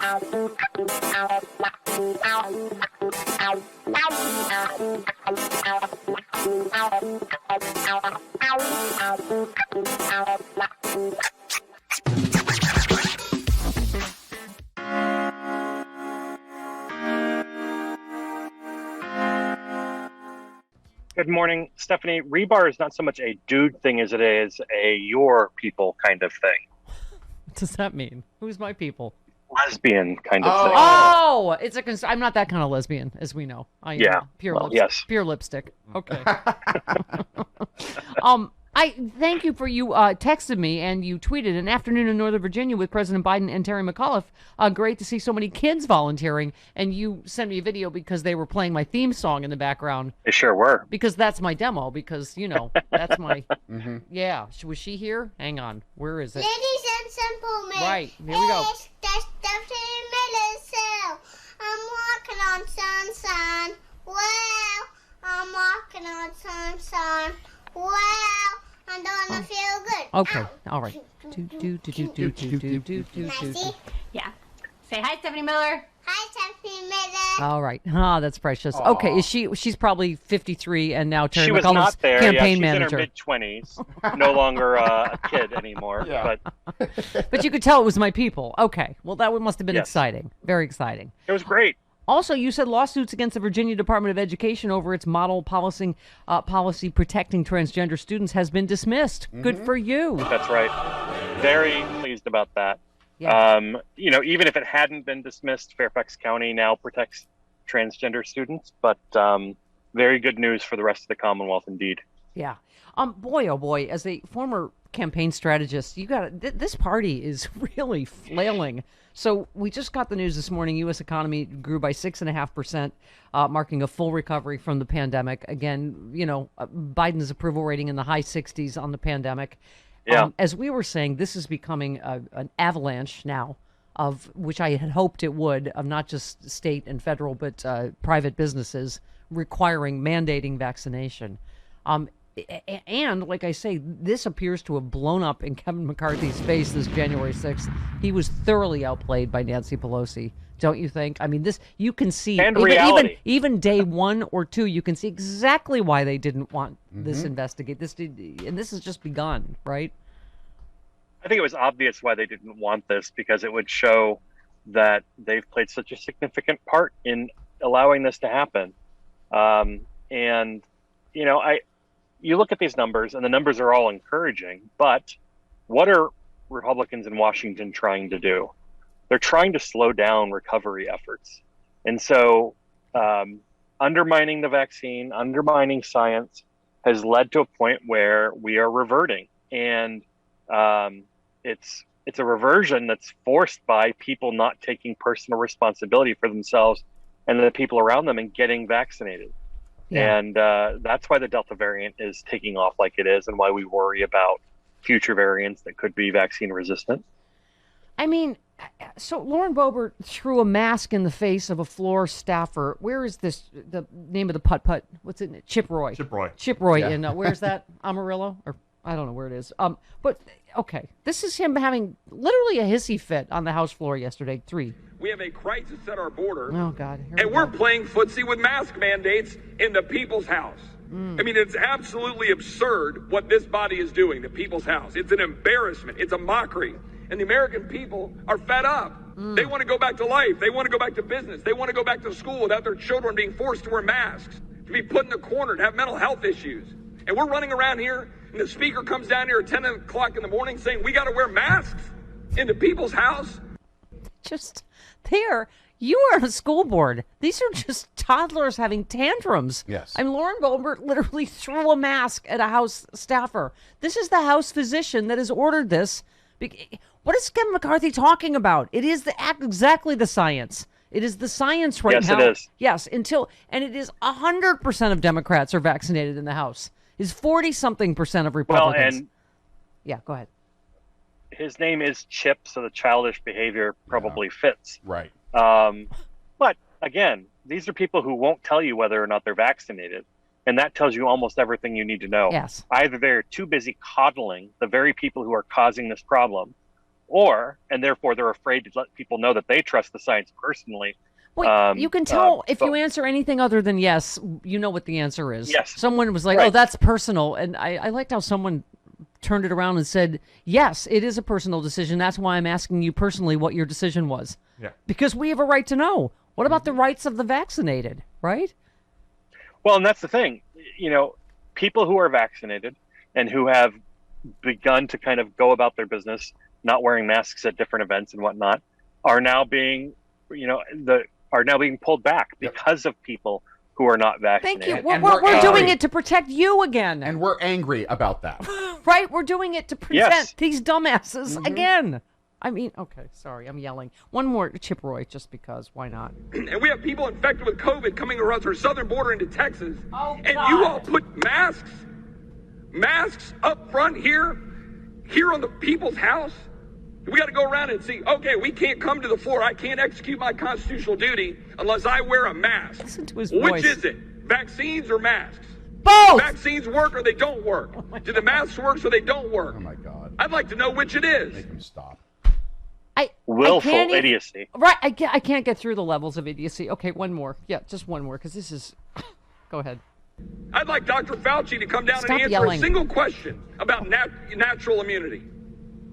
Good morning, Stephanie. Rebar is not so much a dude thing as it is a your people kind of thing. What does that mean? Who's my people? Lesbian kind of thing. Oh, it's I'm not that kind of lesbian, as we know. I am pure lipstick. Okay. I thank you for you texted me and you tweeted an afternoon in Northern Virginia with President Biden and Terry McAuliffe. Great to see so many kids volunteering. And you sent me a video because they were playing my theme song in the background. They sure were. Because that's my demo. Because, you know, that's my... Yeah. Was she here? Hang on. Where is it? Ladies and gentlemen. Right. Here we go. It's the Stephanie Miller Show. I'm walking on sunshine. Wow. I'm walking on sunshine. Wow. I don't feel good. Okay. All right. Nicey? Yeah. Say hi, Stephanie Miller. Hi, Stephanie Miller. All right. Ah, that's precious. Aww. Okay. She's probably 53 and now Terry McAuliffe's campaign not there. She's manager. In her mid-20s. No longer a kid anymore. Yeah. But you could tell it was my people. Okay. Well, that must have been exciting. Very exciting. It was great. Also, you said lawsuits against the Virginia Department of Education over its model policy protecting transgender students has been dismissed. Good for you. That's right. Very pleased about that. Yeah. You know, even if it hadn't been dismissed, Fairfax County now protects transgender students. But very good news for the rest of the Commonwealth, indeed. Yeah. Boy, oh boy, as a former campaign strategist, you got this party is really flailing. So we just got the news this morning. U.S. economy grew by 6.5%, marking a full recovery from the pandemic. Again, you know, Biden's approval rating in the high 60s on the pandemic. Yeah. As we were saying, this is becoming an avalanche now of which I had hoped it would, of not just state and federal, but private businesses mandating vaccination. And like I say, this appears to have blown up in Kevin McCarthy's face this January 6th. He was thoroughly outplayed by Nancy Pelosi, don't you think? I mean, this you can see, and reality. Even day 1 or 2, you can see exactly why they didn't want this investigate. And this has just begun, right? I think it was obvious why they didn't want this, because it would show that they've played such a significant part in allowing this to happen. And, you know, you look at these numbers, and the numbers are all encouraging, but what are Republicans in Washington trying to do? They're trying to slow down recovery efforts. And so undermining the vaccine, undermining science has led to a point where we are reverting. And it's a reversion that's forced by people not taking personal responsibility for themselves and the people around them and getting vaccinated. Yeah. And that's why the Delta variant is taking off like it is, and why we worry about future variants that could be vaccine resistant. I mean, so Lauren Boebert threw a mask in the face of a floor staffer. Where is this? The name of the putt-putt? What's it? Chip Roy. Chip Roy. Yeah. In where's that? Amarillo? Or I don't know where it is. But okay, this is him having literally a hissy fit on the House floor yesterday. 3. We have a crisis at our border. Oh, God. And we're playing footsie with mask mandates in the People's House. I mean, it's absolutely absurd what this body is doing, the People's House. It's an embarrassment. It's a mockery. And the American people are fed up. They want to go back to life. They want to go back to business. They want to go back to school without their children being forced to wear masks, to be put in a corner, to have mental health issues. And we're running around here, and the speaker comes down here at 10 o'clock in the morning saying we got to wear masks in the People's House. Just there, you are on a school board. These are just toddlers having tantrums. Yes. I mean, Lauren Boebert literally threw a mask at a House staffer. This is the House physician that has ordered this. What is Kevin McCarthy talking about? It is exactly the science. It is the science right now. Yes, it is. Yes, and it is 100% of Democrats are vaccinated in the House. Is 40-something% of Republicans. Well, and yeah, go ahead. His name is Chip, so the childish behavior probably fits. Right. But again, these are people who won't tell you whether or not they're vaccinated. And that tells you almost everything you need to know. Yes. Either they're too busy coddling the very people who are causing this problem, and therefore they're afraid to let people know that they trust the science personally. Well, you can tell if you answer anything other than yes, you know what the answer is. Yes. Someone was like, Right. oh, that's personal. And I liked how someone turned it around and said, yes, it is a personal decision. That's why I'm asking you personally what your decision was. Yeah. Because we have a right to know. What about the rights of the vaccinated, right? Well, and that's the thing, people who are vaccinated and who have begun to kind of go about their business, not wearing masks at different events and whatnot, are now being, pulled back because of people who are not vaccinated. Thank you. And We're doing it to protect you again. And we're angry about that. Right? We're doing it to protect Yes. these dumbasses again. I mean, okay, sorry, I'm yelling. One more, Chip Roy, just because. Why not? And we have people infected with COVID coming across our southern border into Texas. Oh, and God. you all put masks up front here on the people's house. We got to go around and see, okay, we can't come to the floor. I can't execute my constitutional duty unless I wear a mask. Listen to his Which voice. is it? Vaccines or masks? Both! Vaccines work or they don't work? Do the masks work so they don't work? Oh my God. I'd like to know which it is. Make him stop. Willful I can't idiocy. Right, I can't get through the levels of idiocy. Okay, one more. Yeah, just one more, because this is... Go ahead. I'd like Dr. Fauci to come down Stop and answer yelling. a single question about natural immunity.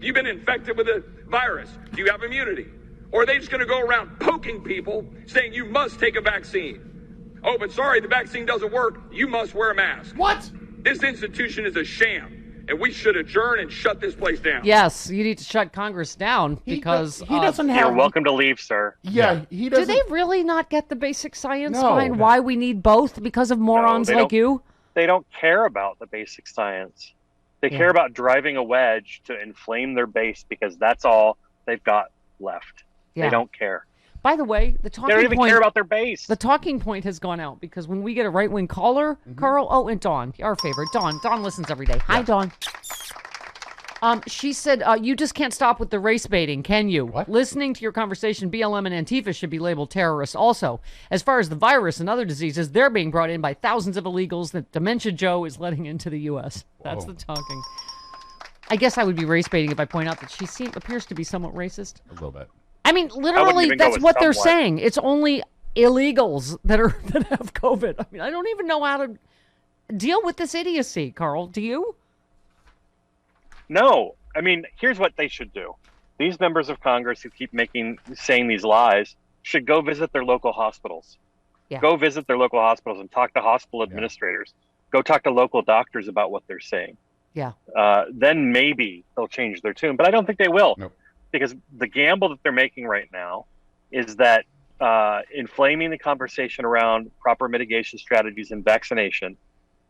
You've been infected with a virus. Do you have immunity? Or are they just going to go around poking people saying you must take a vaccine? Oh, but sorry, the vaccine doesn't work. You must wear a mask. What? This institution is a sham, and we should adjourn and shut this place down. Yes, you need to shut Congress down because... he doesn't have. You're welcome to leave, sir. Yeah, he Do doesn't. they really not get the basic science No. behind why we need both because of morons they like don't. you? They don't care about the basic science. They care about driving a wedge to inflame their base because that's all they've got left. Yeah. They don't care. By the way, the They talking don't even point... care about their base. The talking point has gone out because when we get a right-wing caller, Carl, and Dawn, our favorite, Dawn listens every day. Hi, Dawn. She said, you just can't stop with the race baiting, can you? What? Listening to your conversation, BLM and Antifa should be labeled terrorists also. As far as the virus and other diseases, they're being brought in by thousands of illegals that Dementia Joe is letting into the U.S. That's Whoa. the talking. I guess I would be race baiting if I point out that she appears to be somewhat racist. A little bit. I mean, literally, even go that's with what they're somewhat. saying. It's only illegals that have COVID. I mean, I don't even know how to deal with this idiocy, Carl. Do you? No. I mean, here's what they should do. These members of Congress who keep saying these lies should go visit their local hospitals. Yeah. Go visit their local hospitals and talk to hospital administrators. Go talk to local doctors about what they're saying. Yeah. Then maybe they'll change their tune. But I don't think they will. Nope. Because the gamble that they're making right now is that inflaming the conversation around proper mitigation strategies and vaccination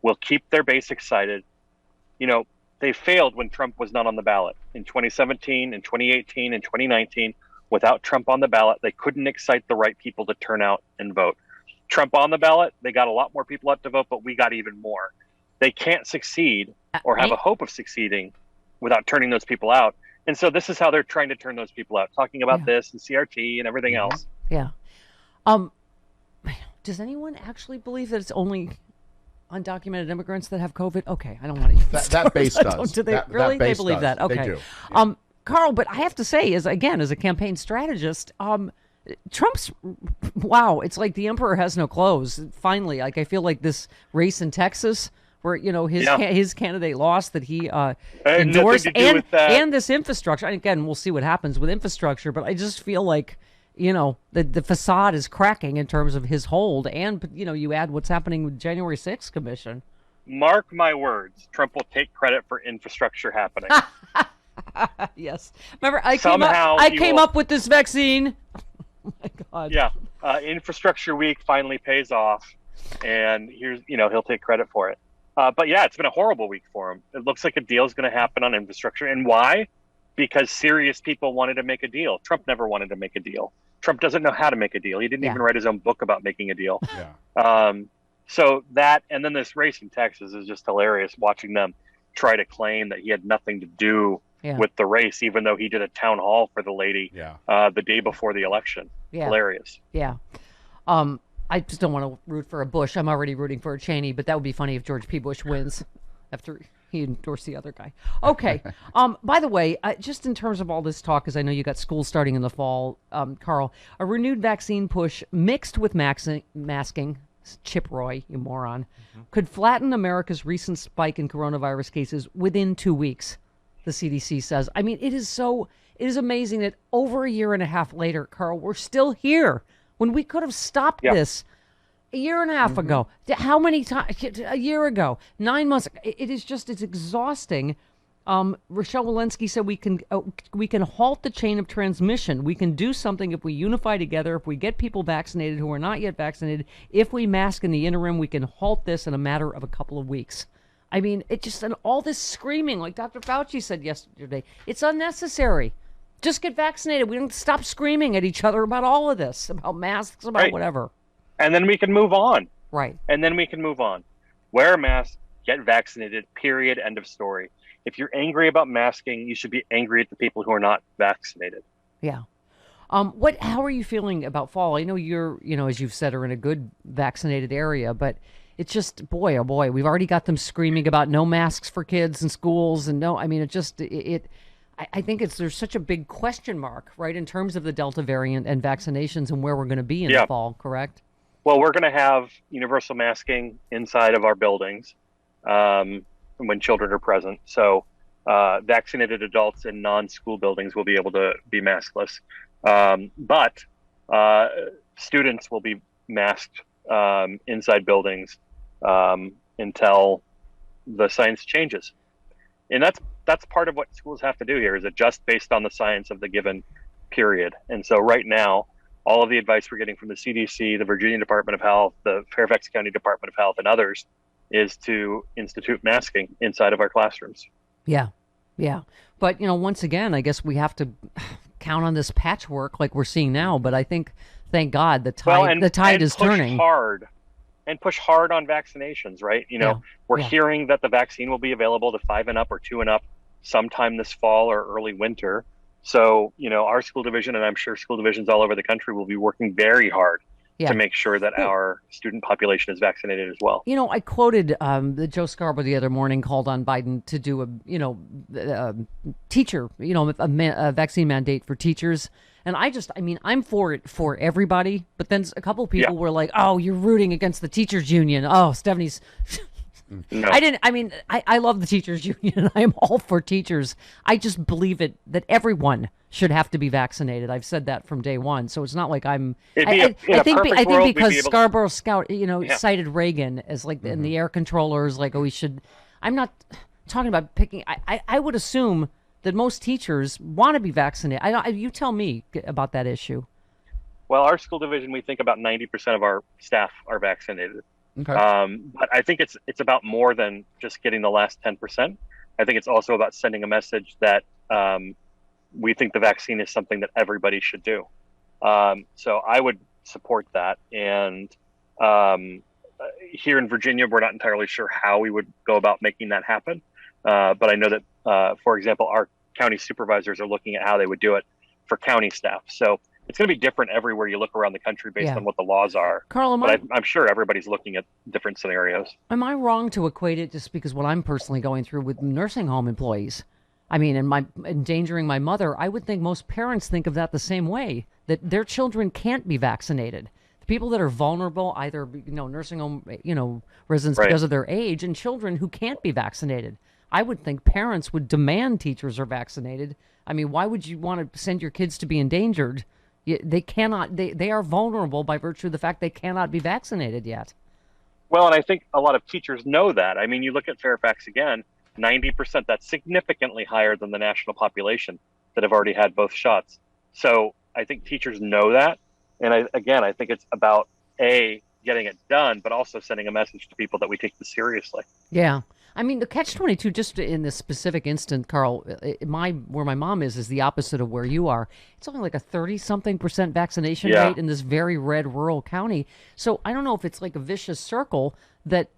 will keep their base excited. They failed when Trump was not on the ballot. In 2017, in 2018, in 2019, without Trump on the ballot, they couldn't excite the right people to turn out and vote. Trump on the ballot, they got a lot more people out to vote, but we got even more. They can't succeed or have a hope of succeeding without turning those people out. And so this is how they're trying to turn those people out, talking about this and CRT and everything else. Yeah. Does anyone actually believe that it's only undocumented immigrants that have COVID? Okay, I don't want to. That base does. Do they That really? base They believe does. that? Okay. They do. Carl, but I have to say, as a campaign strategist, Trump's wow, it's like the emperor has no clothes. Finally, like I feel like this race in Texas, where his candidate lost, that he endorsed, nothing to do with that. and this infrastructure. And again, we'll see what happens with infrastructure, but I just feel like the facade is cracking in terms of his hold, and you add what's happening with January 6th Commission. Mark my words, Trump will take credit for infrastructure happening. Yes, remember I Somehow came up with this vaccine. Oh my God. Yeah, Infrastructure Week finally pays off, and he'll take credit for it. But yeah, it's been a horrible week for him. It looks like a deal is going to happen on infrastructure, and why? Because serious people wanted to make a deal. Trump never wanted to make a deal. Trump doesn't know how to make a deal. He didn't even write his own book about making a deal. Yeah. So that, and then this race in Texas is just hilarious. Watching them try to claim that he had nothing to do with the race, even though he did a town hall for the lady the day before the election. Yeah. Hilarious. Yeah. I just don't want to root for a Bush. I'm already rooting for a Cheney, but that would be funny if George P. Bush wins after He endorsed the other guy. Okay. By the way, just in terms of all this talk, because I know you got school starting in the fall, Karl, a renewed vaccine push mixed with masking, Chip Roy, you moron, could flatten America's recent spike in coronavirus cases within 2 weeks, the CDC says. I mean, it is amazing that over a year and a half later, Karl, we're still here when we could have stopped this a year and a half ago. How many times? A year ago, 9 months. It's exhausting. Rochelle Walensky said we can halt the chain of transmission. We can do something if we unify together, if we get people vaccinated who are not yet vaccinated. If we mask in the interim, we can halt this in a matter of a couple of weeks. I mean, and all this screaming, like Dr. Fauci said yesterday, it's unnecessary. Just get vaccinated. We don't stop screaming at each other about all of this, about masks, about whatever. And then we can move on. Right. And then we can move on. Wear a mask, get vaccinated, period, end of story. If you're angry about masking, you should be angry at the people who are not vaccinated. Yeah. How are you feeling about fall? I know you're, as you've said, are in a good vaccinated area, but it's just, boy, oh boy, we've already got them screaming about no masks for kids in schools and I think there's such a big question mark, right, in terms of the Delta variant and vaccinations and where we're going to be in the fall, correct? Well, we're going to have universal masking inside of our buildings when children are present. So vaccinated adults in non-school buildings will be able to be maskless. But students will be masked inside buildings until the science changes. And that's part of what schools have to do here, is adjust based on the science of the given period. And so right now, all of the advice we're getting from the CDC, the Virginia Department of Health, the Fairfax County Department of Health, and others is to institute masking inside of our classrooms. Yeah. But, once again, I guess we have to count on this patchwork like we're seeing now. But I think, thank God, the tide is turning. Push hard on vaccinations, right? We're hearing that the vaccine will be available to 5 and up or 2 and up sometime this fall or early winter. So, our school division, and I'm sure school divisions all over the country, will be working very hard to make sure that our student population is vaccinated as well. I quoted Joe Scarborough the other morning called on Biden to do a teacher, a vaccine mandate for teachers. And I'm for it for everybody. But then a couple of people were like, oh, you're rooting against the teachers union. Oh, Stephanie's. No. I love the teachers union. I am all for teachers. I just believe that everyone should have to be vaccinated. I've said that from day one. So it's not like I think because Scarborough Scout, cited Reagan as like and the air controllers, like, we should. I'm not talking about picking. I would assume that most teachers want to be vaccinated. You tell me about that issue. Well, our school division, we think about 90% of our staff are vaccinated. Okay. But I think it's about more than just getting the last 10%. I think it's also about sending a message that we think the vaccine is something that everybody should do. So I would support that. And here in Virginia, we're not entirely sure how we would go about making that happen. But I know that, for example, our county supervisors are looking at how they would do it for county staff. So it's going to be different everywhere you look around the country based on what the laws are. Karl, I'm sure everybody's looking at different scenarios. Am I wrong to equate it just because what I'm personally going through with nursing home employees? I mean, and endangering my mother, I would think most parents think of that the same way, that their children can't be vaccinated. The people that are vulnerable, either, nursing home, residents because of their age, and children who can't be vaccinated. I would think parents would demand teachers are vaccinated. I mean, why would you want to send your kids to be endangered? They cannot. They are vulnerable by virtue of the fact they cannot be vaccinated yet. Well, and I think a lot of teachers know that. I mean, you look at Fairfax again, 90%. That's significantly higher than the national population that have already had both shots. So I think teachers know that. And I think it's about getting it done, but also sending a message to people that we take this seriously. Yeah. I mean, the catch-22, just in this specific instant, Karl, where my mom is the opposite of where you are. It's only like a 30-something% vaccination rate in this very red rural county. So I don't know if it's like a vicious circle that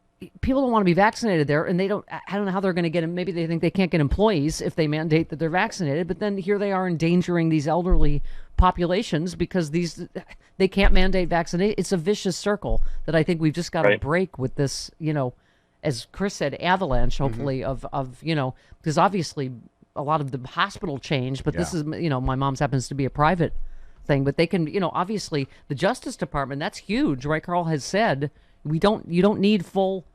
people don't want to be vaccinated there, and I don't know how they're going to get them. Maybe they think they can't get employees if they mandate that they're vaccinated, but then here they are endangering these elderly populations because they can't mandate vaccination. It's a vicious circle that I think we've just got to break with this, as Chris said, avalanche, hopefully, of because obviously a lot of the hospital changed, but this is, my mom's happens to be a private thing, but they can, obviously the Justice Department, that's huge, right? Karl has said, you don't need full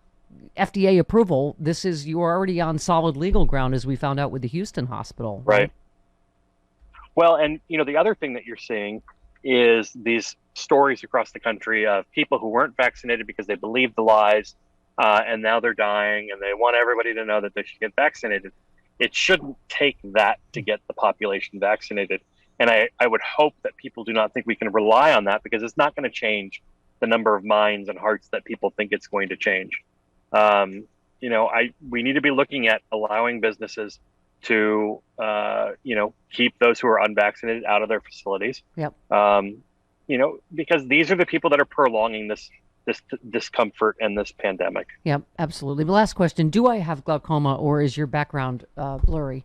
FDA approval. You are already on solid legal ground, as we found out with the Houston hospital. Right. Well, and, the other thing that you're seeing is these stories across the country of people who weren't vaccinated because they believed the lies, and now they're dying, and they want everybody to know that they should get vaccinated. It shouldn't take that to get the population vaccinated. And I would hope that people do not think we can rely on that, because it's not going to change the number of minds and hearts that people think it's going to change. We need to be looking at allowing businesses to, keep those who are unvaccinated out of their facilities. Yep. Because these are the people that are prolonging this discomfort and this pandemic. Yep, absolutely. The last question, do I have glaucoma, or is your background blurry?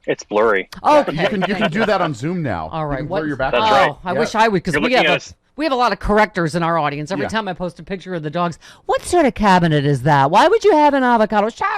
It's blurry. Okay. You can do that on Zoom now. All right. You can blur your That's background. right. I wish I would, because we have a lot of correctors in our audience. Every Yeah. time I post a picture of the dogs, what sort of cabinet is that? Why would you have an avocado? Shut